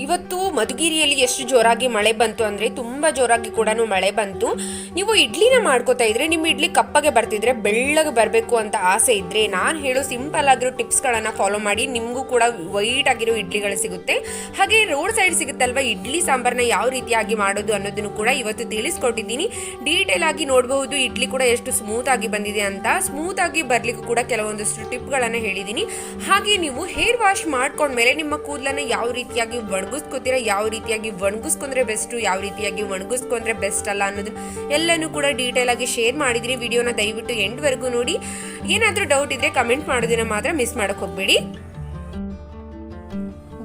ಇವತ್ತು ಮಧುಗಿರಿಯಲ್ಲಿ ಎಷ್ಟು ಜೋರಾಗಿ ಮಳೆ ಬಂತು ಅಂದರೆ ತುಂಬ ಜೋರಾಗಿ ಕೂಡ ಮಳೆ ಬಂತು. ನೀವು ಇಡ್ಲಿನ ಮಾಡ್ಕೋತಾ ಇದ್ರೆ ನಿಮ್ಮ ಇಡ್ಲಿ ಕಪ್ಪಗೆ ಬರ್ತಿದ್ರೆ ಬೆಳ್ಳಗೆ ಬರಬೇಕು ಅಂತ ಆಸೆ ಇದ್ರೆ ನಾನು ಹೇಳೋ ಸಿಂಪಲ್ ಆಗಿರೋ ಟಿಪ್ಸ್ಗಳನ್ನು ಫಾಲೋ ಮಾಡಿ ನಿಮಗೂ ಕೂಡ ವೈಟ್ ಆಗಿರೋ ಇಡ್ಲಿಗಳು ಸಿಗುತ್ತೆ. ಹಾಗೆ ರೋಡ್ ಸೈಡ್ ಸಿಗುತ್ತಲ್ವ ಇಡ್ಲಿ ಸಾಂಬಾರನ್ನ ಯಾವ ರೀತಿಯಾಗಿ ಮಾಡೋದು ಅನ್ನೋದನ್ನು ಕೂಡ ಇವತ್ತು ತಿಳಿಸ್ಕೊಟ್ಟಿದ್ದೀನಿ. ಡೀಟೇಲ್ ಆಗಿ ನೋಡಬಹುದು ಇಡ್ಲಿ ಕೂಡ ಎಷ್ಟು ಸ್ಮೂತ್ ಆಗಿ ಬಂದಿದೆ ಅಂತ. ಸ್ಮೂತ್ ಆಗಿ ಬರ್ಲಿಕ್ಕೂ ಕೂಡ ಕೆಲವೊಂದಷ್ಟು ಟಿಪ್ಗಳನ್ನು ಹೇಳಿದ್ದೀನಿ. ಹಾಗೆ ನೀವು ಹೇರ್ ವಾಶ್ ಮಾಡ್ಕೊಂಡ್ಮೇಲೆ ನಿಮ್ಮ ಕೂದಲನ್ನ ಯಾವ ರೀತಿಯಾಗಿ ಒಣಗಿಸ್ಕೋತೀರಾ, ಯಾವ ರೀತಿಯಾಗಿ ಒಣಗಿಸ್ಕೊಂಡ್ರೆ ಬೆಸ್ಟ್, ಯಾವ ರೀತಿಯಾಗಿ ಒಣಗಿಸ್ಕೊಂಡ್ರೆ ಬೆಸ್ಟ್ ಅಲ್ಲ ಅನ್ನೋದು ಎಲ್ಲನೂ ಕೂಡ ಡೀಟೇಲ್ ಆಗಿ ಶೇರ್ ಮಾಡಿದ್ದೀನಿ. ವಿಡಿಯೋನ ದಯವಿಟ್ಟು ಎಂಡ್ವರೆಗೂ ನೋಡಿ. ಏನಾದರೂ ಡೌಟ್ ಇದ್ರೆ ಕಮೆಂಟ್ ಮಾಡೋದನ್ನ ಮಾತ್ರ ಮಿಸ್ ಮಾಡಕ್ ಹೋಗ್ಬೇಡಿ.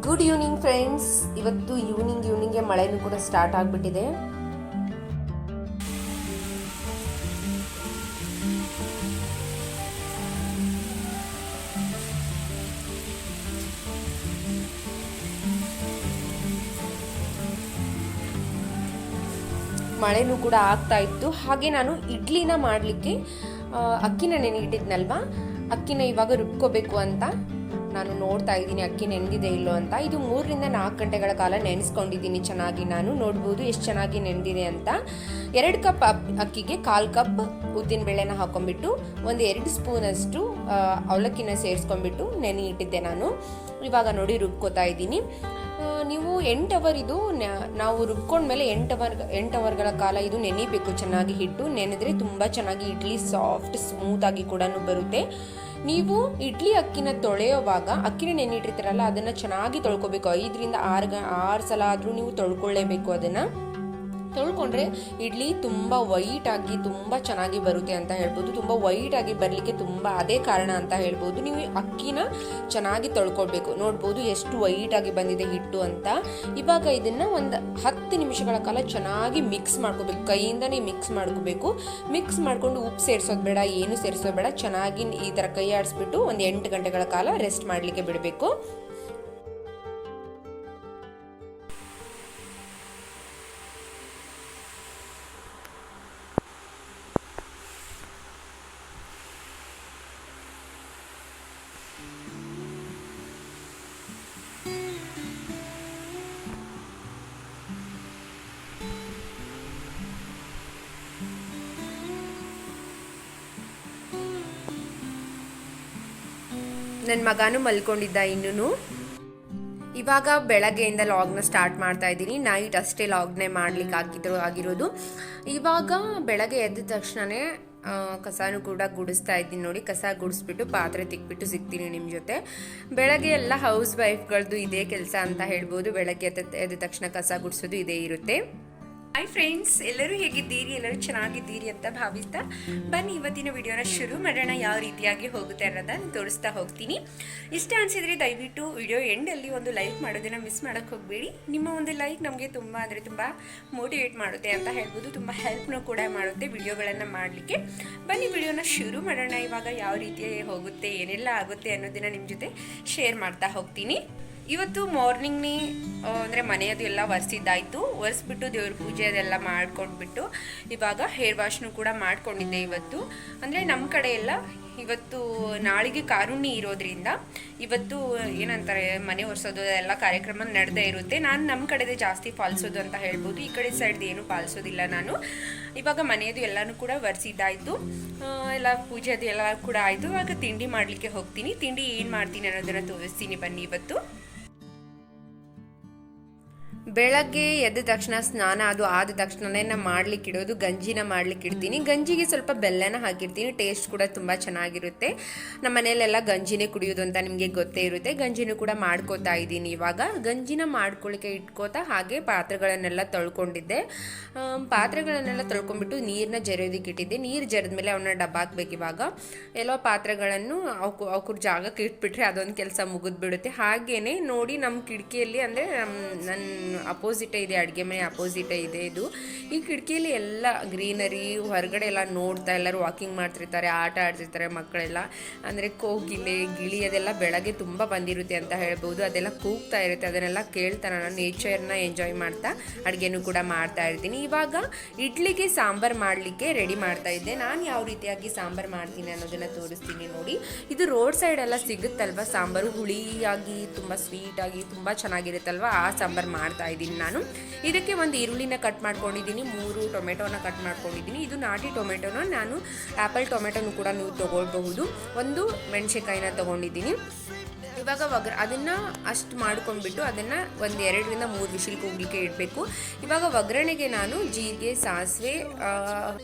Good evening friends. ಇವತ್ತು ಈವ್ನಿಂಗ್ಗೆ ಮಳೆನೂ ಕೂಡ ಸ್ಟಾರ್ಟ್ ಆಗಿಬಿಟ್ಟಿದೆ. ಮಳೆನೂ ಕೂಡ ಆಗ್ತಾ ಇತ್ತು. ಹಾಗೆ ನಾನು ಇಡ್ಲಿನ ಮಾಡಲಿಕ್ಕೆ ಅಕ್ಕಿನ ನೆನೆಯಿಟ್ಟಿದ್ನಲ್ವ, ಅಕ್ಕಿನ ಇವಾಗ ರುಬ್ಕೋಬೇಕು ಅಂತ ನಾನು ನೋಡ್ತಾ ಇದ್ದೀನಿ ಅಕ್ಕಿ ನೆನೆದಿದೆ ಇಲ್ಲೋ ಅಂತ. ಇದು 3 ರಿಂದ 4 ಗಂಟೆಗಳ ಕಾಲ ನೆನೆಸ್ಕೊಂಡಿದ್ದೀನಿ ಚೆನ್ನಾಗಿ. ನಾನು ನೋಡ್ಬೋದು ಎಷ್ಟು ಚೆನ್ನಾಗಿ ನೆನೆದಿದೆ ಅಂತ. 2 ಕಪ್ ಅಕ್ಕಿಗೆ 1/4 ಕಪ್ ಉದ್ದಿನ ಬೇಳೆನ ಹಾಕೊಂಡ್ಬಿಟ್ಟು 1-2 ಸ್ಪೂನಷ್ಟು ಅವಲಕ್ಕಿನ ಸೇರಿಸ್ಕೊಂಡ್ಬಿಟ್ಟು ನೆನೆ ಇಟ್ಟಿದ್ದೆ ನಾನು. ಇವಾಗ ನೋಡಿ ರುಬ್ಕೋತಾ ಇದ್ದೀನಿ. ನೀವು 8 ಅವರ್ ಇದು ನಾವು ರುಬ್ಕೊಂಡ್ಮೇಲೆ 8 ಅವರ್ಗಳ ಕಾಲ ಇದು ನೆನೆಯಬೇಕು ಚೆನ್ನಾಗಿ. ಹಿಟ್ಟು ನೆನೆದ್ರೆ ತುಂಬ ಚೆನ್ನಾಗಿ ಇಡ್ಲಿ ಸಾಫ್ಟ್ ಸ್ಮೂತ್ ಆಗಿ ಕೂಡ ಬರುತ್ತೆ. ನೀವು ಇಡ್ಲಿ ಅಕ್ಕಿನ ತೊಳೆಯುವಾಗ ಅಕ್ಕಿನ ನೆನೆಯಿಟ್ಟಿರ್ತೀರಲ್ಲ ಅದನ್ನು ಚೆನ್ನಾಗಿ ತೊಳ್ಕೊಬೇಕು. 5 ರಿಂದ 6 ಸಲ ಆದರೂ ನೀವು ತೊಳ್ಕೊಳ್ಳೇಬೇಕು. ಅದನ್ನು ತೊಳ್ಕೊಂಡ್ರೆ ಇಡ್ಲಿ ತುಂಬ ವೈಟ್ ಆಗಿ ತುಂಬ ಚೆನ್ನಾಗಿ ಬರುತ್ತೆ ಅಂತ ಹೇಳ್ಬೋದು. ತುಂಬ ವೈಟ್ ಆಗಿ ಬರಲಿಕ್ಕೆ ತುಂಬ ಅದೇ ಕಾರಣ ಅಂತ ಹೇಳ್ಬೋದು. ನೀವು ಅಕ್ಕಿನ ಚೆನ್ನಾಗಿ ತೊಳ್ಕೊಳ್ಬೇಕು. ನೋಡ್ಬೋದು ಎಷ್ಟು ವೈಟ್ ಆಗಿ ಬಂದಿದೆ ಹಿಟ್ಟು ಅಂತ. ಇವಾಗ ಇದನ್ನು ಒಂದು 10 ನಿಮಿಷಗಳ ಕಾಲ ಚೆನ್ನಾಗಿ ಮಿಕ್ಸ್ ಮಾಡ್ಕೋಬೇಕು. ಕೈಯಿಂದನೇ ಮಿಕ್ಸ್ ಮಾಡ್ಕೋಬೇಕು. ಮಿಕ್ಸ್ ಮಾಡ್ಕೊಂಡು ಉಪ್ಪು ಸೇರಿಸೋದು ಬೇಡ, ಏನು ಸೇರಿಸೋದು ಬೇಡ. ಚೆನ್ನಾಗಿ ಈ ಥರ ಕೈ ಆಡಿಸ್ಬಿಟ್ಟು ಒಂದು 8 ಗಂಟೆಗಳ ಕಾಲ ರೆಸ್ಟ್ ಮಾಡಲಿಕ್ಕೆ ಬಿಡಬೇಕು. ನನ್ನ ಮಗನೂ ಮಲ್ಕೊಂಡಿದ್ದ ಇನ್ನೂ. ಇವಾಗ ಬೆಳಗ್ಗೆಯಿಂದ ಲಾಗ್ನ ಸ್ಟಾರ್ಟ್ ಮಾಡ್ತಾ ಇದ್ದೀನಿ. ನೈಟ್ ಅಷ್ಟೇ ಲಾಗ್ನೇ ಮಾಡ್ಲಿಕ್ಕೆ ಆಗಿರೋದು. ಇವಾಗ ಬೆಳಗ್ಗೆ ಎದ್ದ ತಕ್ಷಣವೇ ಕಸನೂ ಕೂಡ ಗುಡಿಸ್ತಾ ಇದ್ದೀನಿ ನೋಡಿ. ಕಸ ಗುಡಿಸ್ಬಿಟ್ಟು ಪಾತ್ರೆ ತಿಕ್ಬಿಟ್ಟು ಸಿಗ್ತೀನಿ ನಿಮ್ಮ ಜೊತೆ. ಬೆಳಗ್ಗೆ ಎಲ್ಲ ಹೌಸ್ ವೈಫ್ಗಳದ್ದು ಇದೇ ಕೆಲಸ ಅಂತ ಹೇಳ್ಬೋದು. ಬೆಳಗ್ಗೆ ಎದ್ದ ತಕ್ಷಣ ಕಸ ಗುಡಿಸೋದು ಇದೇ ಇರುತ್ತೆ. ಹಾಯ್ ಫ್ರೆಂಡ್ಸ್, ಎಲ್ಲರೂ ಹೇಗಿದ್ದೀರಿ? ಎಲ್ಲರೂ ಚೆನ್ನಾಗಿದ್ದೀರಿ ಅಂತ ಭಾವಿಸ್ತಾ ಬನ್ನಿ ಇವತ್ತಿನ ವಿಡಿಯೋನ ಶುರು ಮಾಡೋಣ. ಯಾವ ರೀತಿಯಾಗಿ ಹೋಗುತ್ತೆ ಅನ್ನೋದನ್ನು ತೋರಿಸ್ತಾ ಹೋಗ್ತೀನಿ. ಇಷ್ಟ ಅನಿಸಿದರೆ ದಯವಿಟ್ಟು ವಿಡಿಯೋ ಎಂಡಲ್ಲಿ ಒಂದು ಲೈಕ್ ಮಾಡೋದನ್ನು ಮಿಸ್ ಮಾಡೋಕ್ಕೆ ಹೋಗಬೇಡಿ. ನಿಮ್ಮ ಒಂದು ಲೈಕ್ ನಮಗೆ ತುಂಬ ಅಂದರೆ ತುಂಬ ಮೋಟಿವೇಟ್ ಮಾಡುತ್ತೆ ಅಂತ ಹೇಳ್ಬೋದು. ತುಂಬ ಹೆಲ್ಪ್ನೂ ಕೂಡ ಮಾಡುತ್ತೆ ವಿಡಿಯೋಗಳನ್ನು ಮಾಡಲಿಕ್ಕೆ. ಬನ್ನಿ ವಿಡಿಯೋನ ಶುರು ಮಾಡೋಣ. ಇವಾಗ ಯಾವ ರೀತಿಯಾಗಿ ಹೋಗುತ್ತೆ, ಏನೆಲ್ಲ ಆಗುತ್ತೆ ಅನ್ನೋದನ್ನು ನಿಮ್ಮ ಜೊತೆ ಶೇರ್ ಮಾಡ್ತಾ ಹೋಗ್ತೀನಿ. ಇವತ್ತು ಮಾರ್ನಿಂಗ್ನೇ ಅಂದರೆ ಮನೆಯದು ಎಲ್ಲ ಒರೆಸಿದ್ದಾಯಿತು. ಒರೆಸ್ಬಿಟ್ಟು ದೇವ್ರ ಪೂಜೆ ಅದೆಲ್ಲ ಮಾಡ್ಕೊಂಡ್ಬಿಟ್ಟು ಇವಾಗ ಹೇರ್ ವಾಶ್ನೂ ಕೂಡ ಮಾಡ್ಕೊಂಡಿದ್ದೆ ಇವತ್ತು. ಅಂದರೆ ನಮ್ಮ ಕಡೆ ಎಲ್ಲ ಇವತ್ತು ನಾಳೆಗೆ ಕಾರುಣ್ಯ ಇರೋದ್ರಿಂದ ಇವತ್ತು ಏನಂತಾರೆ ಮನೆ ಒರೆಸೋದು ಎಲ್ಲ ಕಾರ್ಯಕ್ರಮ ನಡೆದೇ ಇರುತ್ತೆ. ನಾನು ನಮ್ಮ ಕಡೆದೇ ಜಾಸ್ತಿ ಪಾಲಿಸೋದು ಅಂತ ಹೇಳ್ಬೋದು. ಈ ಕಡೆ ಸೈಡ್ದು ಏನೂ ಪಾಲಿಸೋದಿಲ್ಲ ನಾನು. ಇವಾಗ ಮನೆಯದು ಎಲ್ಲನೂ ಕೂಡ ಒರೆಸಿದ್ದಾಯಿತು. ಎಲ್ಲ ಪೂಜೆ ಅದು ಎಲ್ಲ ಕೂಡ ಆಯಿತು. ಇವಾಗ ತಿಂಡಿ ಮಾಡಲಿಕ್ಕೆ ಹೋಗ್ತೀನಿ. ತಿಂಡಿ ಏನು ಮಾಡ್ತೀನಿ ಅನ್ನೋದನ್ನು ತೋರಿಸ್ತೀನಿ ಬನ್ನಿ ಇವತ್ತು. ಬೆಳಗ್ಗೆ ಎದ್ದ ತಕ್ಷಣ ಸ್ನಾನ ಅದು ಆದ ತಕ್ಷಣನೇ ನಾನು ಮಾಡ್ಲಿಕ್ಕೆ ಇಡೋದು ಗಂಜಿನ ಮಾಡ್ಲಿಕ್ಕೆ ಇಡ್ತೀನಿ. ಗಂಜಿಗೆ ಸ್ವಲ್ಪ ಬೆಲ್ಲನ ಹಾಕಿರ್ತೀನಿ. ಟೇಸ್ಟ್ ಕೂಡ ತುಂಬ ಚೆನ್ನಾಗಿರುತ್ತೆ. ನಮ್ಮ ಮನೆಯಲ್ಲೆಲ್ಲ ಗಂಜಿನೇ ಕುಡಿಯೋದು ಅಂತ ನಿಮಗೆ ಗೊತ್ತೇ ಇರುತ್ತೆ. ಗಂಜಿನೂ ಕೂಡ ಮಾಡ್ಕೋತಾ ಇದ್ದೀನಿ. ಇವಾಗ ಗಂಜಿನ ಮಾಡ್ಕೊಳ್ಳಿಕ್ಕೆ ಇಟ್ಕೋತಾ ಹಾಗೆ ಪಾತ್ರೆಗಳನ್ನೆಲ್ಲ ತೊಳ್ಕೊಂಡಿದ್ದೆ. ಪಾತ್ರೆಗಳನ್ನೆಲ್ಲ ತೊಳ್ಕೊಂಡ್ಬಿಟ್ಟು ನೀರನ್ನ ಜರಿಯೋದಕ್ಕೆ ಇಟ್ಟಿದ್ದೆ. ನೀರು ಜರಿದ್ಮೇಲೆ ಅವನ್ನ ಡಬ್ಬ ಹಾಕ್ಬೇಕು. ಇವಾಗ ಎಲ್ಲೋ ಪಾತ್ರೆಗಳನ್ನು ಅವ್ರ ಜಾಗಕ್ಕೆ ಇಟ್ಬಿಟ್ರೆ ಅದೊಂದು ಕೆಲಸ ಮುಗಿದ್ಬಿಡುತ್ತೆ. ಹಾಗೇನೆ ನೋಡಿ ನಮ್ಮ ಕಿಟಕಿಯಲ್ಲಿ ಅಂದರೆ ನನ್ನ ಅಪೋಸಿಟೇ ಇದೆ, ಅಡುಗೆ ಮನೆ ಅಪೋಸಿಟೇ ಇದೆ ಇದು. ಈ ಕಿಟಕಿಯಲ್ಲಿ ಎಲ್ಲ ಗ್ರೀನರಿ, ಹೊರಗಡೆ ಎಲ್ಲ ನೋಡ್ತಾ ಎಲ್ಲರೂ ವಾಕಿಂಗ್ ಮಾಡ್ತಿರ್ತಾರೆ, ಆಟ ಆಡ್ತಿರ್ತಾರೆ ಮಕ್ಕಳೆಲ್ಲ. ಅಂದರೆ ಕೋಗಿಲೆ, ಗಿಳಿ ಅದೆಲ್ಲ ಬೆಳಗ್ಗೆ ತುಂಬ ಬಂದಿರುತ್ತೆ ಅಂತ ಹೇಳ್ಬೋದು. ಅದೆಲ್ಲ ಕೂಗ್ತಾ ಇರುತ್ತೆ, ಅದನ್ನೆಲ್ಲ ಕೇಳ್ತಾ ನಾನು ನೇಚರ್ನ ಎಂಜಾಯ್ ಮಾಡ್ತಾ ಅಡುಗೆನೂ ಕೂಡ ಮಾಡ್ತಾ ಇರ್ತೀನಿ. ಇವಾಗ ಇಡ್ಲಿಗೆ ಸಾಂಬಾರು ಮಾಡಲಿಕ್ಕೆ ರೆಡಿ ಮಾಡ್ತಾ ಇದ್ದೆ. ನಾನು ಯಾವ ರೀತಿಯಾಗಿ ಸಾಂಬಾರು ಮಾಡ್ತೀನಿ ಅನ್ನೋದನ್ನು ತೋರಿಸ್ತೀನಿ ನೋಡಿ. ಇದು ರೋಡ್ ಸೈಡ್ ಎಲ್ಲ ಸಿಗುತ್ತಲ್ವ ಸಾಂಬಾರು, ಹುಳಿಯಾಗಿ ತುಂಬ ಸ್ವೀಟಾಗಿ ತುಂಬ ಚೆನ್ನಾಗಿರುತ್ತಲ್ವ, ಆ ಸಾಂಬಾರು ಮಾಡ್ತಾ ಇದ್ದೀನಿ ನಾನು. ಇದಕ್ಕೆ ಒಂದು ಈರುಳ್ಳಿನ ಕಟ್ ಮಾಡ್ಕೊಂಡಿದ್ದೀನಿ, 3 ಟೊಮೆಟೊನ ಕಟ್ ಮಾಡ್ಕೊಂಡಿದ್ದೀನಿ. ಇದು ನಾಟಿ ಟೊಮೆಟೊನ, ನಾನು ಆ್ಯಪಲ್ ಟೊಮೆಟೊನು ಕೂಡ ನೀವು ತೊಗೊಳ್ಬಹುದು. 1 ಮೆಣಸಿನ್ಕಾಯಿನ ತೊಗೊಂಡಿದ್ದೀನಿ. ಇವಾಗ ಅದನ್ನು ಅಷ್ಟು ಮಾಡ್ಕೊಂಡ್ಬಿಟ್ಟು ಅದನ್ನು ಒಂದು 2ರಿಂದ 3 ವಿಶಿಲ್ ಕೂಗಲಿಕ್ಕೆ ಇಡಬೇಕು. ಇವಾಗ ಒಗ್ಗರಣೆಗೆ ನಾನು ಜೀರಿಗೆ, ಸಾಸಿವೆ,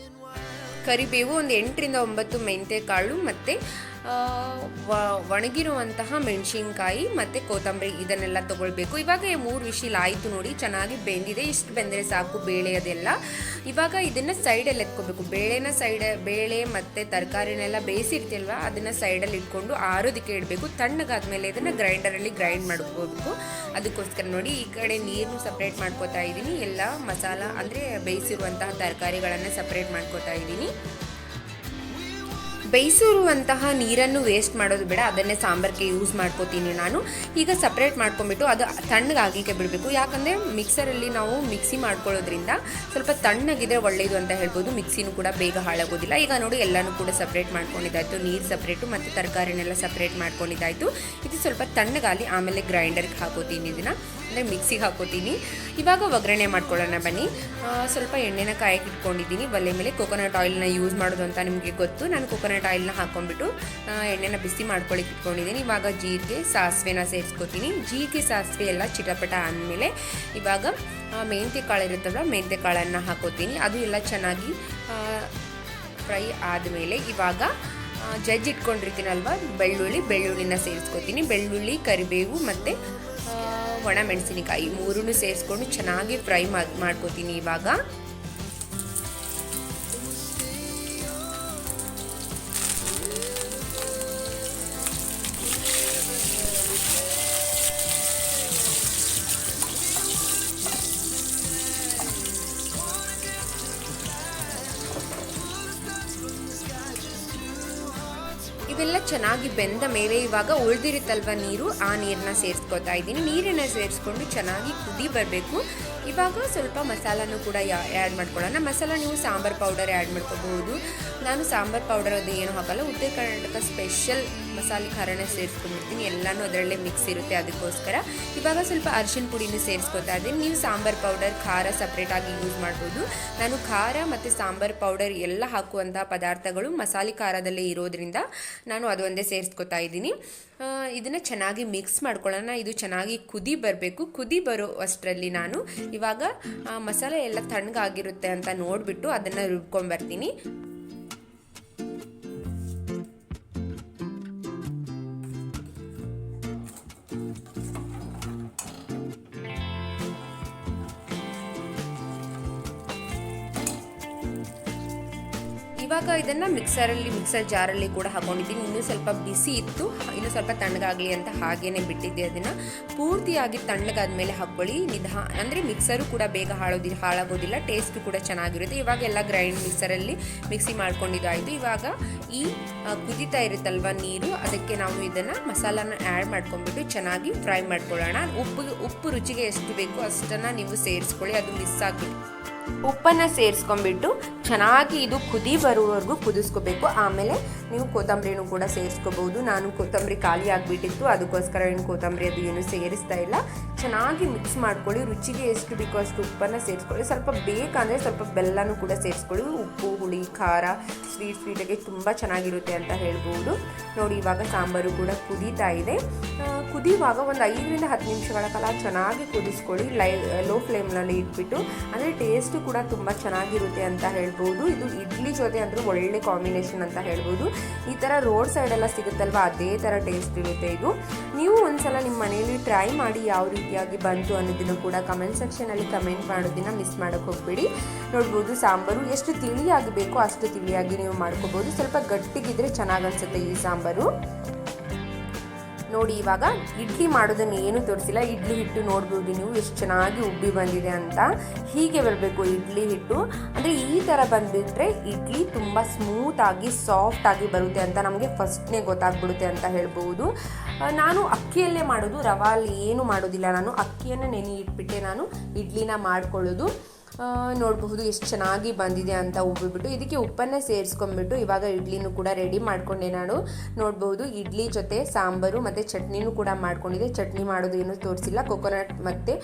ಕರಿಬೇವು, ಒಂದು 8ರಿಂದ 9 ಮೆಂತ್ಯಕಾಳು ಮತ್ತು ಒಣಗಿರುವಂತಹ ಮೆಣಸಿನ್ಕಾಯಿ ಮತ್ತು ಕೊತ್ತಂಬರಿ ಇದನ್ನೆಲ್ಲ ತೊಗೊಳ್ಬೇಕು. ಇವಾಗ 3 ವಿಶಿಲ್ ಆಯಿತು ನೋಡಿ, ಚೆನ್ನಾಗಿ ಬೆಂದಿದೆ. ಇಷ್ಟು ಬೆಂದರೆ ಸಾಕು ಬೇಳೆ ಅದೆಲ್ಲ. ಇವಾಗ ಇದನ್ನು ಸೈಡಲ್ಲಿ ಎತ್ಕೋಬೇಕು. ಬೇಳೆ ಮತ್ತು ತರಕಾರಿನೆಲ್ಲ ಬೇಯಿಸಿರ್ತೀಲ್ವ ಅದನ್ನು ಸೈಡಲ್ಲಿ ಇಟ್ಕೊಂಡು ಆರೋದಕ್ಕೆ ಇಡಬೇಕು. ತಣ್ಣಗಾದ್ಮೇಲೆ ಇದನ್ನು ಗ್ರೈಂಡರಲ್ಲಿ ಗ್ರೈಂಡ್ ಮಾಡ್ಕೋಬೇಕು. ಅದಕ್ಕೋಸ್ಕರ ನೋಡಿ ಈ ಕಡೆ ನೀರನ್ನು ಸಪ್ರೇಟ್ ಮಾಡ್ಕೋತಾ ಇದ್ದೀನಿ. ಎಲ್ಲ ಮಸಾಲ ಅಂದರೆ ಬೇಯಿಸಿರುವಂತಹ ತರಕಾರಿಗಳನ್ನು ಸಪ್ರೇಟ್ ಮಾಡ್ಕೋತಾ ಇದ್ದೀನಿ. ಬೇಯಿಸಿರುವಂತಹ ನೀರನ್ನು ವೇಸ್ಟ್ ಮಾಡೋದು ಬೇಡ, ಅದನ್ನೇ ಸಾಂಬಾರಿಗೆ ಯೂಸ್ ಮಾಡ್ಕೋತೀನಿ ನಾನು. ಈಗ ಸಪ್ರೇಟ್ ಮಾಡ್ಕೊಂಡ್ಬಿಟ್ಟು ಅದು ತಣ್ಣಗಾಗಲಿಕ್ಕೆ ಬಿಡಬೇಕು. ಯಾಕಂದರೆ ಮಿಕ್ಸರಲ್ಲಿ ನಾವು ಮಿಕ್ಸಿ ಮಾಡ್ಕೊಳ್ಳೋದ್ರಿಂದ ಸ್ವಲ್ಪ ತಣ್ಣಗಿದ್ರೆ ಒಳ್ಳೆಯದು ಅಂತ ಹೇಳ್ಬೋದು. ಮಿಕ್ಸಿನೂ ಕೂಡ ಬೇಗ ಹಾಳಾಗೋದಿಲ್ಲ. ಈಗ ನೋಡಿ ಎಲ್ಲನೂ ಕೂಡ ಸಪ್ರೇಟ್ ಮಾಡ್ಕೊಂಡಿದ್ದಾಯಿತು, ನೀರು ಸಪ್ರೇಟು ಮತ್ತು ತರಕಾರಿನೆಲ್ಲ ಸಪ್ರೇಟ್ ಮಾಡ್ಕೊಂಡಿದ್ದಾಯಿತು. ಇದು ಸ್ವಲ್ಪ ತಣ್ಣಗಾಲಿ ಆಮೇಲೆ ಗ್ರೈಂಡರ್ಗೆ ಹಾಕೋತೀನಿ, ಇದನ್ನು ಅಂದರೆ ಮಿಕ್ಸಿಗೆ ಹಾಕೋತೀನಿ. ಇವಾಗ ಒಗ್ಗರಣೆ ಮಾಡ್ಕೊಳ್ಳೋಣ ಬನ್ನಿ. ಸ್ವಲ್ಪ ಎಣ್ಣೆನ ಕಾಯಕ್ಕೆ ಇಟ್ಕೊಂಡಿದ್ದೀನಿ. ಒಲೆ ಮೇಲೆ ಕೋಕೋನಟ್ ಆಯಿಲ್ನ ಯೂಸ್ ಮಾಡೋದು ಅಂತ ನಿಮಗೆ ಗೊತ್ತು. ನಾನು ಕೋಕೋನಟ್ ಆಯಿಲ್ನ ಹಾಕ್ಕೊಂಡ್ಬಿಟ್ಟು ಎಣ್ಣೆನ ಬಿಸಿ ಮಾಡ್ಕೊಳ್ಳಿಕ್ಕೆ ಇಟ್ಕೊಂಡಿದ್ದೀನಿ. ಇವಾಗ ಜೀರಿಗೆ, ಸಾಸಿವೆನ ಸೇರಿಸ್ಕೊತೀನಿ. ಜೀರಿಗೆ, ಸಾಸಿವೆ ಎಲ್ಲ ಚಿಟಪಟ ಆದಮೇಲೆ ಇವಾಗ ಮೆಂತ್ಯ ಕಾಳು ಇರುತ್ತಲ್ಲ, ಮೆಂತ್ಯ ಕಾಳನ್ನು ಹಾಕೋತೀನಿ. ಅದು ಎಲ್ಲ ಚೆನ್ನಾಗಿ ಫ್ರೈ ಆದಮೇಲೆ ಇವಾಗ ಜಜ್ಜಿಟ್ಕೊಂಡಿರ್ತೀನಲ್ವ ಬೆಳ್ಳುಳ್ಳಿನ ಸೇರಿಸ್ಕೊತೀನಿ. ಬೆಳ್ಳುಳ್ಳಿ, ಕರಿಬೇವು ಮತ್ತು ಒಣ ಮೆಣಸಿನಕಾಯಿ 3 ಸೇರಿಸ್ಕೊಂಡು ಚೆನ್ನಾಗಿ ಫ್ರೈ ಮಾಡ್ಕೋತೀನಿ. ಇವಾಗ ಇವೆಲ್ಲ ಚೆನ್ನಾಗಿ ಬೆಂದ ಮೇಲೆ ಇವಾಗ ಉಳಿದಿರುತ್ತಲ್ವ ನೀರು, ಆ ನೀರನ್ನ ಸೇರಿಸ್ಕೊತಾ ಇದ್ದೀನಿ. ನೀರನ್ನು ಸೇರಿಸ್ಕೊಂಡು ಚೆನ್ನಾಗಿ ಕುದಿ ಬರಬೇಕು. ಇವಾಗ ಸ್ವಲ್ಪ ಮಸಾಲನೂ ಕೂಡ ಆ್ಯಡ್ ಮಾಡ್ಕೊಳ್ಳೋಣ. ಮಸಾಲ ನೀವು ಸಾಂಬಾರು ಪೌಡರ್ ಆ್ಯಡ್ ಮಾಡ್ಕೋಬಹುದು. ನಾನು ಸಾಂಬಾರು ಪೌಡರ್ ಅದು ಏನು ಹಾಕಲ್ಲ, ಉತ್ತರ ಕರ್ನಾಟಕ ಸ್ಪೆಷಲ್ ಮಸಾಲೆ ಖಾರನ ಸೇರಿಸ್ಕೊಂಡ್ಬಿಡ್ತೀನಿ. ಎಲ್ಲನೂ ಅದರಲ್ಲೇ ಮಿಕ್ಸ್ ಇರುತ್ತೆ, ಅದಕ್ಕೋಸ್ಕರ. ಇವಾಗ ಸ್ವಲ್ಪ ಅರಿಶಿನ ಪುಡಿನೂ ಸೇರಿಸ್ಕೊತಾ ಇದ್ದೀನಿ. ನೀವು ಸಾಂಬಾರು ಪೌಡರ್, ಖಾರ ಸಪ್ರೇಟಾಗಿ ಯೂಸ್ ಮಾಡ್ಬೋದು. ನಾನು ಖಾರ ಮತ್ತು ಸಾಂಬಾರು ಪೌಡರ್ ಎಲ್ಲ ಹಾಕುವಂಥ ಪದಾರ್ಥಗಳು ಮಸಾಲೆ ಖಾರದಲ್ಲೇ ಇರೋದ್ರಿಂದ ನಾನು ಅದು ಒಂದೇ ಸೇರಿಸ್ಕೊತಾ ಇದ್ದೀನಿ. ಇದನ್ನು ಚೆನ್ನಾಗಿ ಮಿಕ್ಸ್ ಮಾಡ್ಕೊಳ್ಳೋಣ. ಇದು ಚೆನ್ನಾಗಿ ಕುದಿ ಬರಬೇಕು. ಕುದಿ ಬರೋ ಅಷ್ಟರಲ್ಲಿ ನಾನು ಇವಾಗ ಮಸಾಲೆ ಎಲ್ಲ ತಣ್ಣಗಾಗಿರುತ್ತೆ ಅಂತ ನೋಡಿಬಿಟ್ಟು ಅದನ್ನು ರುಬ್ಕೊಂಡ್ಬರ್ತೀನಿ. ಇವಾಗ ಇದನ್ನು ಮಿಕ್ಸರ್ ಜಾರಲ್ಲಿ ಕೂಡ ಹಾಕೊಂಡಿದ್ದೀನಿ. ಇನ್ನೂ ಸ್ವಲ್ಪ ಬಿಸಿ ಇತ್ತು, ಇನ್ನೂ ಸ್ವಲ್ಪ ತಣ್ಣಗಾಗಲಿ ಅಂತ ಹಾಗೇನೆ ಬಿಟ್ಟಿದ್ದೆ. ಅದನ್ನು ಪೂರ್ತಿಯಾಗಿ ತಣ್ಣಗಾದ್ಮೇಲೆ ಹಾಕ್ಕೊಳ್ಳಿ. ಅಂದರೆ ಮಿಕ್ಸರು ಕೂಡ ಬೇಗ ಹಾಳಾಗೋದಿಲ್ಲ, ಟೇಸ್ಟು ಕೂಡ ಚೆನ್ನಾಗಿರುತ್ತೆ. ಇವಾಗ ಎಲ್ಲ ಮಿಕ್ಸರಲ್ಲಿ ಮಿಕ್ಸಿ ಮಾಡ್ಕೊಂಡಿದ್ದಾಯಿತು. ಇವಾಗ ಈ ಕುದೀತಾ ಇರುತ್ತಲ್ವ ನೀರು, ಅದಕ್ಕೆ ನಾವು ಇದನ್ನು ಮಸಾಲಾನ ಆ್ಯಡ್ ಮಾಡ್ಕೊಂಡ್ಬಿಟ್ಟು ಚೆನ್ನಾಗಿ ಫ್ರೈ ಮಾಡ್ಕೊಳ್ಳೋಣ. ಉಪ್ಪು ರುಚಿಗೆ ಎಷ್ಟು ಬೇಕೋ ಅಷ್ಟನ್ನು ನೀವು ಸೇರಿಸ್ಕೊಳ್ಳಿ, ಅದು ಮಿಸ್ ಆಗಿಬಿಟ್ಟು ಉಪ್ಪನ್ನು ಸೇರಿಸ್ಕೊಂಡ್ಬಿಟ್ಟು ಚೆನ್ನಾಗಿ ಇದು ಕುದಿ ಬರುವವರೆಗೂ ಕುದಿಸ್ಕೋಬೇಕು. ಆಮೇಲೆ ನೀವು ಕೊತ್ತಂಬರಿನೂ ಕೂಡ ಸೇರಿಸ್ಕೋಬಹುದು. ನಾನು ಕೊತ್ತಂಬರಿ ಖಾಲಿ ಆಗಿಬಿಟ್ಟಿತ್ತು, ಅದಕ್ಕೋಸ್ಕರ ಏನು ಕೊತ್ತಂಬರಿ ಅದು ಏನು ಸೇರಿಸ್ತಾ ಇಲ್ಲ. ಚೆನ್ನಾಗಿ ಮಿಕ್ಸ್ ಮಾಡ್ಕೊಳ್ಳಿ. ರುಚಿಗೆ ಎಷ್ಟು ಬೇಕೋ ಅಷ್ಟು ಉಪ್ಪನ್ನು ಸೇರಿಸ್ಕೊಳ್ಳಿ. ಸ್ವಲ್ಪ ಬೇಕಂದರೆ ಸ್ವಲ್ಪ ಬೆಲ್ಲನೂ ಕೂಡ ಸೇರಿಸ್ಕೊಳ್ಳಿ. ಉಪ್ಪು, ಹುಳಿ, ಖಾರ, ಸ್ವೀಟಿಗೆ ತುಂಬ ಚೆನ್ನಾಗಿರುತ್ತೆ ಅಂತ ಹೇಳ್ಬೋದು. ನೋಡಿ ಇವಾಗ ಸಾಂಬಾರು ಕೂಡ ಕುದೀತಾ ಇದೆ. ಕುದಿಯುವಾಗ ಒಂದು 5ರಿಂದ 10 ನಿಮಿಷಗಳ ಕಾಲ ಚೆನ್ನಾಗಿ ಕುದಿಸ್ಕೊಳ್ಳಿ. ಲೋ ಫ್ಲೇಮ್ನಲ್ಲಿ ಇಟ್ಬಿಟ್ಟು. ಅಂದರೆ ಟೇಸ್ಟು ಕೂಡ ತುಂಬ ಚೆನ್ನಾಗಿರುತ್ತೆ ಅಂತ ಹೇಳ್ಬೋದು. ಇದು ಇಡ್ಲಿ ಜೊತೆ ಅಂದರೆ ಒಳ್ಳೆ ಕಾಂಬಿನೇಷನ್ ಅಂತ ಹೇಳ್ಬೋದು. ಈ ಥರ ರೋಡ್ ಸೈಡೆಲ್ಲ ಸಿಗುತ್ತಲ್ವ, ಅದೇ ಥರ ಟೇಸ್ಟ್ ಇರುತ್ತೆ ಇದು. ನೀವು ಒಂದ್ಸಲ ನಿಮ್ಮ ಮನೆಯಲ್ಲಿ ಟ್ರೈ ಮಾಡಿ ಯಾವ ರೀತಿಯಾಗಿ ಬಂತು ಅನ್ನೋದನ್ನು ಕೂಡ ಕಮೆಂಟ್ ಸೆಕ್ಷನಲ್ಲಿ ಕಮೆಂಟ್ ಮಾಡೋದನ್ನು ಮಿಸ್ ಮಾಡೋಕ್ಕೆ ಹೋಗಬೇಡಿ. ನೋಡ್ಬೋದು ಸಾಂಬಾರು ಎಷ್ಟು ತಿಳಿಯಾಗಿ ಬೇಕೋ ಅಷ್ಟು ತಿಳಿಯಾಗಿ ನೀವು ಮಾಡ್ಕೋಬೋದು. ಸ್ವಲ್ಪ ಗಟ್ಟಿಗಿದ್ರೆ ಚೆನ್ನಾಗಿ ಅನಿಸುತ್ತೆ ಈ ಸಾಂಬಾರು. ನೋಡಿ ಇವಾಗ ಇಡ್ಲಿ ಮಾಡೋದನ್ನು ಏನು ತೋರಿಸಿಲ್ಲ. ಇಡ್ಲಿ ಹಿಟ್ಟು ನೋಡ್ಬೋದು ನೀವು ಎಷ್ಟು ಚೆನ್ನಾಗಿ ಉಬ್ಬಿ ಬಂದಿದೆ ಅಂತ. ಹೀಗೆ ಬರಬೇಕು ಇಡ್ಲಿ ಹಿಟ್ಟು, ಅಂದರೆ ಈ ಥರ ಬಂದುಬಿಟ್ರೆ ಇಡ್ಲಿ ತುಂಬ ಸ್ಮೂತಾಗಿ ಸಾಫ್ಟಾಗಿ ಬರುತ್ತೆ ಅಂತ ನಮಗೆ ಫಸ್ಟ್ನೇ ಗೊತ್ತಾಗ್ಬಿಡುತ್ತೆ ಅಂತ ಹೇಳ್ಬೋದು. ನಾನು ಅಕ್ಕಿಯಲ್ಲೇ ಮಾಡೋದು, ರವಾಲಿ ಏನು ಮಾಡೋದಿಲ್ಲ. ನಾನು ಅಕ್ಕಿಯನ್ನು ನೆನೆ ಇಟ್ಬಿಟ್ಟೆ ನಾನು ಇಡ್ಲಿನ ಮಾಡ್ಕೊಳ್ಳೋದು. ನೋಡಬಹುದು ಎಷ್ಟು ಚೆನ್ನಾಗಿ ಬಂದಿದೆ ಅಂತ ಉಬ್ಬಿಬಿಟ್ಟು. ಇದಕ್ಕೆ ಉಪ್ಪನ್ನು ಸೇರಿಸ್ಕೊಂಡ್ಬಿಟ್ಟು ಇವಾಗ ಇಡ್ಲಿನೂ ಕೂಡ ರೆಡಿ ಮಾಡಿಕೊಂಡೆ ನಾನು. ನೋಡಬಹುದು ಇಡ್ಲಿ ಜೊತೆ ಸಾಂಬಾರು ಮತ್ತು ಚಟ್ನಿನೂ ಕೂಡ ಮಾಡ್ಕೊಂಡಿದ್ದೆ. ಚಟ್ನಿ ಮಾಡೋದು ಏನೂ ತೋರಿಸಿಲ್ಲ. ಕೊಕೊನಟ್ ಮತ್ತು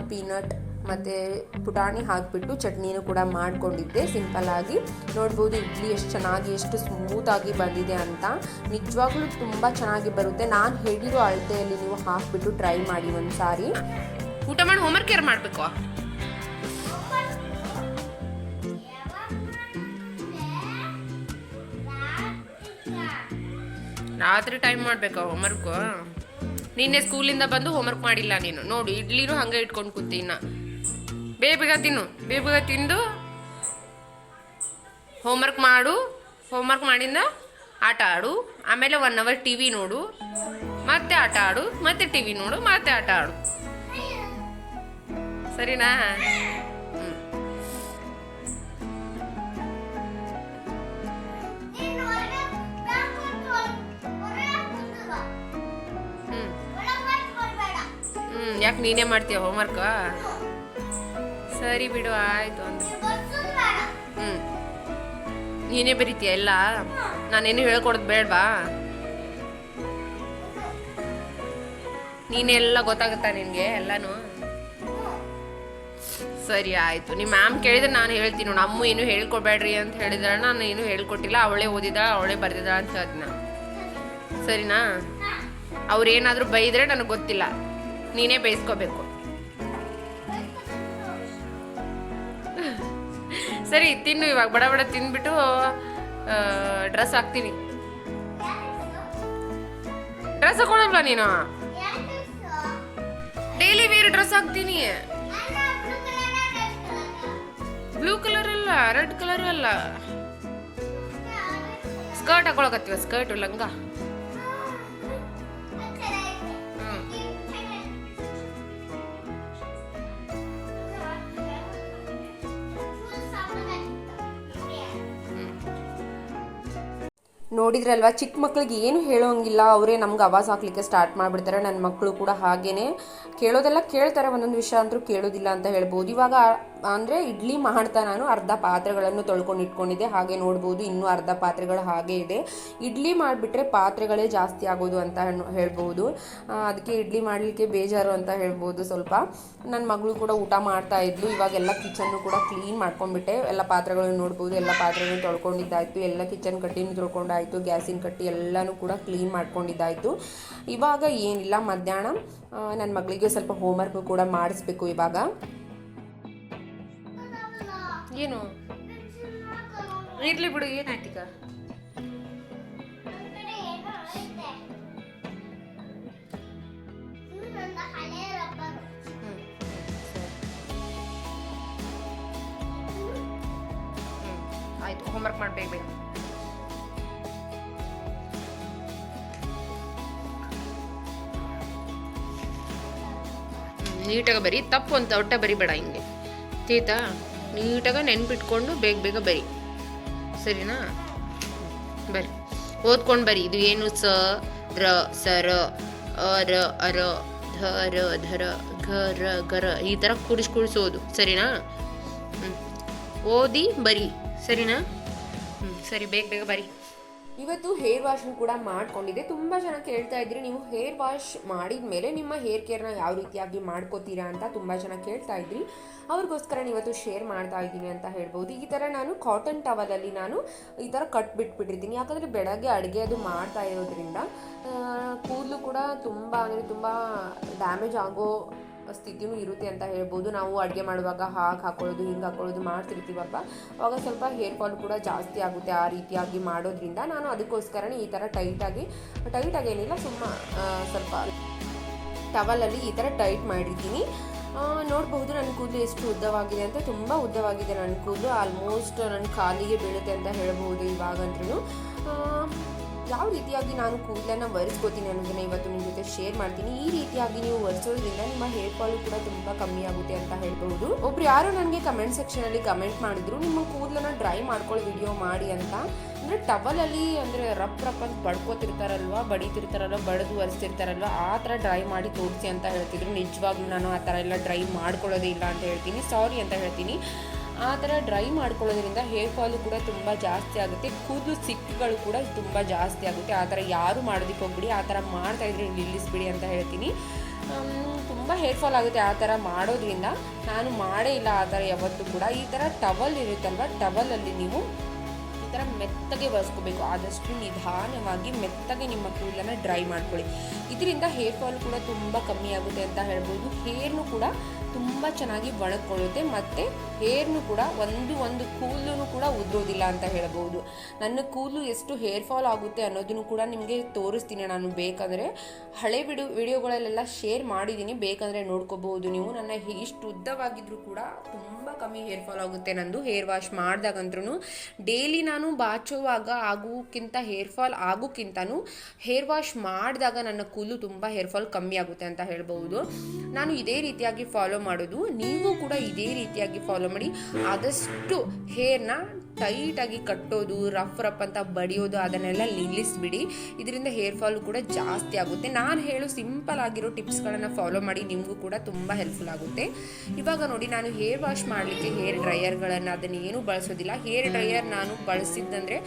ಪೀನಟ್ ಮತ್ತು ಪುಟಾಣಿ ಹಾಕಿಬಿಟ್ಟು ಚಟ್ನಿನೂ ಕೂಡ ಮಾಡ್ಕೊಂಡಿದ್ದೆ ಸಿಂಪಲ್ಲಾಗಿ. ನೋಡ್ಬೋದು ಇಡ್ಲಿ ಎಷ್ಟು ಚೆನ್ನಾಗಿ ಎಷ್ಟು ಸ್ಮೂತಾಗಿ ಬಂದಿದೆ ಅಂತ. ನಿಜವಾಗ್ಲೂ ತುಂಬ ಚೆನ್ನಾಗಿ ಬರುತ್ತೆ. ನಾನು ಹೇಳಿರೋ ಅಳತೆಯಲ್ಲಿ ನೀವು ಹಾಕಿಬಿಟ್ಟು ಟ್ರೈ ಮಾಡಿ ಒಂದು ಸಾರಿ. ಊಟ ಮಾಡಿ ಹೋಮ್ವರ್ಕ್ ಯಾರು ಮಾಡಬೇಕು? ರಾತ್ರಿ ಟೈಮ್ ಮಾಡಬೇಕಾ ಹೋಮ್ವರ್ಕು? ನಿನ್ನೆ ಸ್ಕೂಲಿಂದ ಬಂದು ಹೋಮ್ವರ್ಕ್ ಮಾಡಿಲ್ಲ ನೀನು. ನೋಡು ಇಡ್ಲಿನೂ ಹಂಗೆ ಇಟ್ಕೊಂಡು ಕೂತೀನ. ಬೇಗ ತಿನ್ನು, ಬೇಗ ತಿಂದು ಹೋಮ್ವರ್ಕ್ ಮಾಡು. ಹೋಮ್ವರ್ಕ್ ಮಾಡಿಂದ ಆಟ ಆಡು, ಆಮೇಲೆ 1 hour ಟಿ ವಿ ನೋಡು, ಮತ್ತೆ ಆಟ ಆಡು, ಮತ್ತೆ ಟಿ ವಿ ನೋಡು, ಮತ್ತೆ ಆಟ ಆಡು. ಸರಿನಾ? ಯಾಕೆ ನೀನೇ ಮಾಡ್ತೀಯ ಹೋಮ್ವರ್ಕ್? ಸರಿ ಬಿಡು, ಆಯಿತು ಅಂದ್ರೆ. ನೀನೇ ಬರೀತೀಯ ಎಲ್ಲ? ನಾನೇನು ಹೇಳ್ಕೊಡೋದು ಬೇಡವಾ? ನೀನೆಲ್ಲ ಗೊತ್ತಾಗುತ್ತಾ ನಿನಗೆ ಎಲ್ಲನೂ? ಸರಿ ಆಯಿತು. ನಿಮ್ಮ ಮ್ಯಾಮ್ ಕೇಳಿದ್ರೆ ನಾನು ಹೇಳ್ತೀನಿ ನೋಡು. ಅಮ್ಮ ಏನು ಹೇಳ್ಕೊಡ್ಬೇಡ್ರಿ ಅಂತ ಹೇಳಿದ್ರೆ ನಾನು ಏನು ಹೇಳ್ಕೊಟ್ಟಿಲ್ಲ, ಅವಳೇ ಓದಿದ ಅವಳೇ ಬರ್ದಿದ ಅಂತ ಹೇಳ್ತೀನಿ. ಸರಿನಾ? ಅವ್ರೇನಾದರೂ ಬೈದರೆ ನನಗೆ ಗೊತ್ತಿಲ್ಲ, ನೀನೇ ಬೈಸ್ಕೋಬೇಕು. ಸರಿ ತಿನ್ನು ಇವಾಗ, ಬಡ ಬಡ ತಿಂದ್ಬಿಟ್ಟು ಡ್ರೆಸ್ ಹಾಕ್ತೀನಿ. ಡ್ರೆಸ್ ಹಾಕೊಳ್ಳಲ್ವಾ ನೀನು? ಡೈಲಿ ವೇರ್ ಡ್ರೆಸ್ ಹಾಕ್ತೀನಿ. ಬ್ಲೂ ಕಲರ್ ಅಲ್ಲ, ರೆಡ್ ಕಲರ್ ಅಲ್ಲ. ಸ್ಕರ್ಟ್ ಹಾಕೊಳಕತ್ತೀವ, ಸ್ಕರ್ಟ್ ಲಂಗ. ನೋಡಿದ್ರಲ್ವಾ, ಚಿಕ್ಕ ಮಕ್ಳಿಗೆ ಏನು ಹೇಳೋಂಗಿಲ್ಲ, ಅವರೇ ನಮ್ಗೆ ಆವಾಜ್ ಹಾಕ್ಲಿಕ್ಕೆ ಸ್ಟಾರ್ಟ್ ಮಾಡಿಬಿಡ್ತಾರೆ. ನನ್ನ ಮಕ್ಕಳು ಕೂಡ ಹಾಗೇನೆ ಕೇಳೋದೆಲ್ಲ ಕೇಳ್ತಾರೆ, ಒಂದೊಂದು ವಿಷಯ ಅಂತೂ ಕೇಳೋದಿಲ್ಲ ಅಂತ ಹೇಳ್ಬೋದು. ಇವಾಗ ಅಂದರೆ ಇಡ್ಲಿ ಮಾಡ್ತಾ ನಾನು ಅರ್ಧ ಪಾತ್ರೆಗಳನ್ನು ತೊಳ್ಕೊಂಡು ಇಟ್ಕೊಂಡಿದ್ದೆ. ಹಾಗೆ ನೋಡ್ಬೋದು ಇನ್ನೂ ಅರ್ಧ ಪಾತ್ರೆಗಳು ಹಾಗೆ ಇದೆ. ಇಡ್ಲಿ ಮಾಡಿಬಿಟ್ರೆ ಪಾತ್ರೆಗಳೇ ಜಾಸ್ತಿ ಆಗೋದು ಅಂತ ಹೇಳ್ಬೋದು. ಅದಕ್ಕೆ ಇಡ್ಲಿ ಮಾಡಲಿಕ್ಕೆ ಬೇಜಾರು ಅಂತ ಹೇಳ್ಬೋದು ಸ್ವಲ್ಪ. ನನ್ನ ಮಗಳು ಕೂಡ ಊಟ ಮಾಡ್ತಾ ಇದ್ಲು. ಇವಾಗೆಲ್ಲ ಕಿಚನ್ನು ಕೂಡ ಕ್ಲೀನ್ ಮಾಡ್ಕೊಂಡ್ಬಿಟ್ಟೆ. ಎಲ್ಲ ಪಾತ್ರೆಗಳನ್ನು ನೋಡ್ಬೋದು, ಎಲ್ಲ ಪಾತ್ರೆಗಳನ್ನು ತೊಳ್ಕೊಂಡಿದ್ದಾಯಿತು, ಎಲ್ಲ ಕಿಚನ್ ಕಟ್ಟಿನೂ ತೊಳ್ಕೊಂಡಾಯಿತು, ಗ್ಯಾಸಿನ ಕಟ್ಟಿ ಎಲ್ಲನೂ ಕೂಡ ಕ್ಲೀನ್ ಮಾಡ್ಕೊಂಡಿದ್ದಾಯಿತು. ಇವಾಗ ಏನಿಲ್ಲ, ಮಧ್ಯಾಹ್ನ ನನ್ನ ಮಗಳಿಗೆ ಸ್ವಲ್ಪ ಹೋಮ್ವರ್ಕ್ ಕೂಡ ಮಾಡಿಸ್ಬೇಕು ಇವಾಗ. ಏನು ಇರ್ಲಿ ಬಿಡು, ಏನಾಯ್ತೀಗ? ಆಯ್ತು, ಹೋಮ್ವರ್ಕ್ ಮಾಡ್ಬೇಕು. ನೀಟಾಗಿ ಬರಿ, ತಪ್ಪು ಅಂತ ಒಟ್ಟ ಬರಿಬೇಡ ಹಿಂಗೆ ತೀತಾ. ನೀಟಾಗಿ ನೆನ್ಪಿಟ್ಕೊಂಡು ಬೇಗ ಬೇಗ ಬರಿ, ಸರಿನಾ? ಬರಿ, ಓದ್ಕೊಂಡು ಬರಿ. ಇದು ಏನು? ಸ ರ ಸರ, ಅರ ಅರ, ಧರ ಧರ, ಘರ ಗರ, ಈ ಥರ ಕುಡಿಸೋದು, ಸರಿನಾ? ಓದಿ ಬರಿ, ಸರಿನಾ? ಸರಿ, ಬೇಗ ಬೇಗ ಬರಿ. ಇವತ್ತು ಹೇರ್ ವಾಶ್ನು ಕೂಡ ಮಾಡ್ಕೊಂಡಿದ್ದೆ. ತುಂಬ ಜನ ಕೇಳ್ತಾ ಇದ್ರಿ, ನೀವು ಹೇರ್ ವಾಶ್ ಮಾಡಿದ ಮೇಲೆ ನಿಮ್ಮ ಹೇರ್ ಕೇರ್ನ ಯಾವ ರೀತಿಯಾಗಿ ಮಾಡ್ಕೋತೀರಾ ಅಂತ ತುಂಬ ಜನ ಕೇಳ್ತಾ ಇದ್ರಿ. ಅವ್ರಿಗೋಸ್ಕರ ಇವತ್ತು ಶೇರ್ ಮಾಡ್ತಾ ಇದ್ದೀನಿ ಅಂತ ಹೇಳ್ಬೋದು. ಈ ಥರ ನಾನು ಕಾಟನ್ ಟವಲಲ್ಲಿ ನಾನು ಈ ಥರ ಬಿಟ್ಬಿಟ್ಟಿರ್ತೀನಿ. ಯಾಕಂದರೆ ಬೆಳಗ್ಗೆ ಅಡುಗೆ ಅದು ಮಾಡ್ತಾ ಇರೋದ್ರಿಂದ ಕೂದಲು ಕೂಡ ತುಂಬ ಅಂದರೆ ತುಂಬ ಡ್ಯಾಮೇಜ್ ಆಗೋ ಸ್ಥಿತಿನೂ ಇರುತ್ತೆ ಅಂತ ಹೇಳ್ಬೋದು. ನಾವು ಅಡುಗೆ ಮಾಡುವಾಗ ಹಾಕೊಳ್ಳೋದು ಹಿಂಗೆ ಹಾಕೊಳ್ಳೋದು ಮಾಡ್ತಿರ್ತೀವಲ್ವ, ಆವಾಗ ಸ್ವಲ್ಪ ಹೇರ್ ಫಾಲ್ ಕೂಡ ಜಾಸ್ತಿ ಆಗುತ್ತೆ ಆ ರೀತಿಯಾಗಿ ಮಾಡೋದ್ರಿಂದ. ನಾನು ಅದಕ್ಕೋಸ್ಕರನೇ ಈ ಥರ ಟೈಟಾಗಿ ಏನಿಲ್ಲ, ಸ್ವಲ್ಪ ಟವಲಲ್ಲಿ ಈ ಥರ ಟೈಟ್ ಮಾಡಿರ್ತೀನಿ. ನೋಡಬಹುದು ನನ್ನ ಕೂದಲು ಎಷ್ಟು ಉದ್ದವಾಗಿದೆ ಅಂತ. ತುಂಬ ಉದ್ದವಾಗಿದೆ ನನ್ನ ಕೂದಲು, ಆಲ್ಮೋಸ್ಟ್ ನನ್ನ ಕಾಲಿಗೆ ಬೀಳುತ್ತೆ ಅಂತ ಹೇಳ್ಬೋದು ಇವಾಗಂದ್ರೂ. ಯಾವ ರೀತಿಯಾಗಿ ನಾನು ಕೂದಲನ್ನು ಒರೆಸ್ಕೋತೀನಿ ಅನ್ನೋದನ್ನ ಇವತ್ತು ನಿಮ್ಮ ಜೊತೆ ಶೇರ್ ಮಾಡ್ತೀನಿ. ಈ ರೀತಿಯಾಗಿ ನೀವು ಒರೆಸೋದ್ರಿಂದ ನಿಮ್ಮ ಹೇರ್ ಫಾಲು ಕೂಡ ತುಂಬ ಕಮ್ಮಿ ಆಗುತ್ತೆ ಅಂತ ಹೇಳ್ಬಹುದು. ಒಬ್ರು ಯಾರೋ ನನಗೆ ಕಮೆಂಟ್ ಸೆಕ್ಷನಲ್ಲಿ ಕಮೆಂಟ್ ಮಾಡಿದ್ರು, ನಿಮ್ಮ ಕೂದಲನ್ನು ಡ್ರೈ ಮಾಡ್ಕೊಳ್ಳೋ ವಿಡಿಯೋ ಮಾಡಿ ಅಂತ. ಅಂದರೆ ಟವಲಲ್ಲಿ ಅಂದರೆ ರಪ್ ಅಂತ ಬಡ್ಕೋತಿರ್ತಾರಲ್ವ, ಬಡಿದು ಒರೆಸ್ತಿರ್ತಾರಲ್ವ, ಆ ಥರ ಡ್ರೈ ಮಾಡಿ ತೋರಿಸಿ ಅಂತ ಹೇಳ್ತಿದ್ರು. ನಿಜವಾಗ್ಲೂ ನಾನು ಆ ಥರ ಎಲ್ಲ ಡ್ರೈ ಮಾಡ್ಕೊಳ್ಳೋದೇ ಇಲ್ಲ ಅಂತ ಹೇಳ್ತೀನಿ, ಸಾರಿ ಅಂತ ಹೇಳ್ತೀನಿ. ಆ ಥರ ಡ್ರೈ ಮಾಡ್ಕೊಳ್ಳೋದ್ರಿಂದ ಹೇರ್ ಫಾಲು ಕೂಡ ತುಂಬ ಜಾಸ್ತಿ ಆಗುತ್ತೆ, ಕೂದಲು ಸಿಕ್ಕುಗಳು ಕೂಡ ತುಂಬ ಜಾಸ್ತಿ ಆಗುತ್ತೆ. ಆ ಥರ ಯಾರು ಮಾಡೋದಕ್ಕೆ ಹೋಗ್ಬಿಡಿ, ಆ ಥರ ಮಾಡ್ತಾಯಿದ್ರೆ ನಿಲ್ಲಿಸ್ಬಿಡಿ ಅಂತ ಹೇಳ್ತೀನಿ. ತುಂಬ ಹೇರ್ ಫಾಲ್ ಆಗುತ್ತೆ ಆ ಥರ ಮಾಡೋದ್ರಿಂದ. ನಾನು ಮಾಡೇ ಇಲ್ಲ ಆ ಥರ ಯಾವತ್ತೂ ಕೂಡ. ಈ ಥರ ಟವಲ್ ಇರುತ್ತಲ್ವ, ಟವಲಲ್ಲಿ ನೀವು ಈ ಥರ ಮೆತ್ತಗೆ ಒರೆಸ್ಕೋಬೇಕು. ಆದಷ್ಟು ನಿಧಾನವಾಗಿ ಮೆತ್ತಗೆ ನಿಮ್ಮ ಕೂದಲನ್ನು ಡ್ರೈ ಮಾಡ್ಕೊಳ್ಳಿ. ಇದರಿಂದ ಹೇರ್ ಫಾಲ್ ಕೂಡ ತುಂಬ ಕಮ್ಮಿ ಆಗುತ್ತೆ ಅಂತ ಹೇಳ್ಬೋದು. ಹೇರ್ನು ಕೂಡ ತುಂಬ ಚೆನ್ನಾಗಿ ಒಣಕೊಳ್ಳುತ್ತೆ ಮತ್ತು ಹೇರ್ನು ಕೂಡ ಒಂದು ಕೂದಲು ಕೂಡ ಉದ್ದೋದಿಲ್ಲ ಅಂತ ಹೇಳ್ಬೋದು. ನನ್ನ ಕೂದಲು ಎಷ್ಟು ಹೇರ್ ಫಾಲ್ ಆಗುತ್ತೆ ಅನ್ನೋದನ್ನು ಕೂಡ ನಿಮಗೆ ತೋರಿಸ್ತೀನಿ ನಾನು. ಬೇಕಾದರೆ ಹಳೆ ವಿಡಿಯೋಗಳಲ್ಲೆಲ್ಲ ಶೇರ್ ಮಾಡಿದ್ದೀನಿ, ಬೇಕಂದರೆ ನೋಡ್ಕೋಬಹುದು ನೀವು. ನನ್ನ ಇಷ್ಟು ಉದ್ದವಾಗಿದ್ರೂ ಕೂಡ ತುಂಬ ಕಮ್ಮಿ ಹೇರ್ ಫಾಲ್ ಆಗುತ್ತೆ ನಂದು. ಹೇರ್ ವಾಶ್ ಮಾಡಿದಾಗಂದ್ರೂ ಡೈಲಿ ನಾನು ಬಾಚುವಾಗ ಆಗೋಕ್ಕಿಂತ ಹೇರ್ ಫಾಲ್ ಆಗೋಕ್ಕಿಂತನೂ ಹೇರ್ ವಾಶ್ ಮಾಡಿದಾಗ ನನ್ನ ಕೂದಲು ತುಂಬ ಹೇರ್ ಫಾಲ್ ಕಮ್ಮಿ ಆಗುತ್ತೆ ಅಂತ ಹೇಳ್ಬೋದು. ನಾನು ಇದೇ ರೀತಿಯಾಗಿ ಫಾಲೋ ಮಾಡೋದು, ನೀವು ಕೂಡ ಇದೇ ರೀತಿಯಾಗಿ ಫಾಲೋ ಮಾಡಿ. ಆದಷ್ಟು ಹೇರ್ನ ಟೈಟಾಗಿ ಕಟ್ಟೋದು, ರಫ್ ಅಂತ ಬಡಿಯೋದು ಅದನ್ನೆಲ್ಲ ನಿಲ್ಲಿಸ್ಬಿಡಿ. ಇದರಿಂದ ಹೇರ್ ಫಾಲು ಕೂಡ ಜಾಸ್ತಿ ಆಗುತ್ತೆ. ನಾನು ಹೇಳೋ ಸಿಂಪಲ್ ಆಗಿರೋ ಟಿಪ್ಸ್ಗಳನ್ನು ಫಾಲೋ ಮಾಡಿ, ನಿಮಗೂ ಕೂಡ ತುಂಬ ಹೆಲ್ಪ್ಫುಲ್ ಆಗುತ್ತೆ. ಇವಾಗ ನೋಡಿ, ನಾನು ಹೇರ್ ವಾಶ್ ಮಾಡಲಿಕ್ಕೆ ಹೇರ್ ಡ್ರೈಯರ್ಗಳನ್ನು ಅದನ್ನೇನು ಬಳಸೋದಿಲ್ಲ. ಹೇರ್ ಡ್ರೈಯರ್ ನಾನು ಬಳಸಿದ್ದಂದರೆ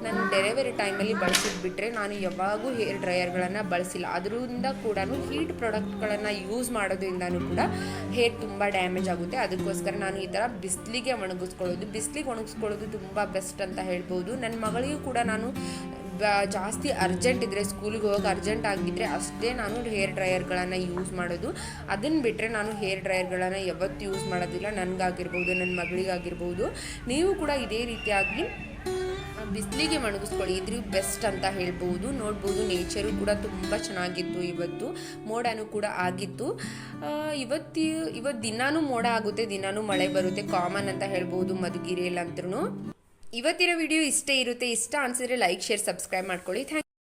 ನಾನು ಡೆಲಿವರಿ ಟೈಮಲ್ಲಿ ಬಳಸಿದ್ಬಿಟ್ರೆ ನಾನು ಯಾವಾಗೂ ಹೇರ್ ಡ್ರೈಯರ್ಗಳನ್ನು ಬಳಸಿಲ್ಲ. ಅದರಿಂದ ಕೂಡ ಹೀಟ್ ಪ್ರಾಡಕ್ಟ್ಗಳನ್ನು ಯೂಸ್ ಮಾಡೋದ್ರಿಂದನೂ ಕೂಡ ಹೇರ್ ತುಂಬ ಡ್ಯಾಮೇಜ್ ಆಗುತ್ತೆ. ಅದಕ್ಕೋಸ್ಕರ ನಾನು ಈ ಥರ ಬಿಸಿಲಿಗೆ ಒಣಗಿಸ್ಕೊಳ್ಳೋದು ತುಂಬ ಬೆಸ್ಟ್ ಅಂತ ಹೇಳ್ಬೋದು. ನನ್ನ ಮಗಳಿಗೂ ಕೂಡ ನಾನು ಜಾಸ್ತಿ ಅರ್ಜೆಂಟ್ ಇದ್ದರೆ, ಸ್ಕೂಲಿಗೆ ಹೋಗೋಕೆ ಅರ್ಜೆಂಟ್ ಆಗಿದ್ದರೆ ಅಷ್ಟೇ ನಾನು ಹೇರ್ ಡ್ರೈಯರ್ಗಳನ್ನು ಯೂಸ್ ಮಾಡೋದು. ಅದನ್ನು ಬಿಟ್ಟರೆ ನಾನು ಹೇರ್ ಡ್ರೈಯರ್ಗಳನ್ನು ಯಾವತ್ತೂ ಯೂಸ್ ಮಾಡೋದಿಲ್ಲ. ನನಗಾಗಿರ್ಬೋದು, ನನ್ನ ಮಗಳಿಗಾಗಿರ್ಬೋದು. ನೀವು ಕೂಡ ಇದೇ ರೀತಿಯಾಗಿ ಬಿಸಿಲಿಗೆ ಒಣಗಿಸ್ಕೊಳ್ಳಿ, ಇದ್ರ ಬೆಸ್ಟ್ ಅಂತ ಹೇಳ್ಬೋದು. ನೋಡ್ಬೋದು, ನೇಚರು ಕೂಡ ತುಂಬ ಚೆನ್ನಾಗಿತ್ತು. ಇವತ್ತು ಮೋಡನೂ ಕೂಡ ಆಗಿತ್ತು. ಇವತ್ತು ದಿನಾನೂ ಮೋಡ ಆಗುತ್ತೆ, ದಿನಾನೂ ಮಳೆ ಬರುತ್ತೆ, ಕಾಮನ್ ಅಂತ ಹೇಳ್ಬೋದು ಮಧುಗಿರಿಯಲ್ಲಿ ಅಂತೂ. ಇವತ್ತಿನ ವಿಡಿಯೋ ಇಷ್ಟೇ ಇರುತ್ತೆ. ಇಷ್ಟ ಅನಿಸಿದ್ರೆ ಲೈಕ್, ಶೇರ್, ಸಬ್ಸ್ಕ್ರೈಬ್ ಮಾಡ್ಕೊಳ್ಳಿ. ಥ್ಯಾಂಕ್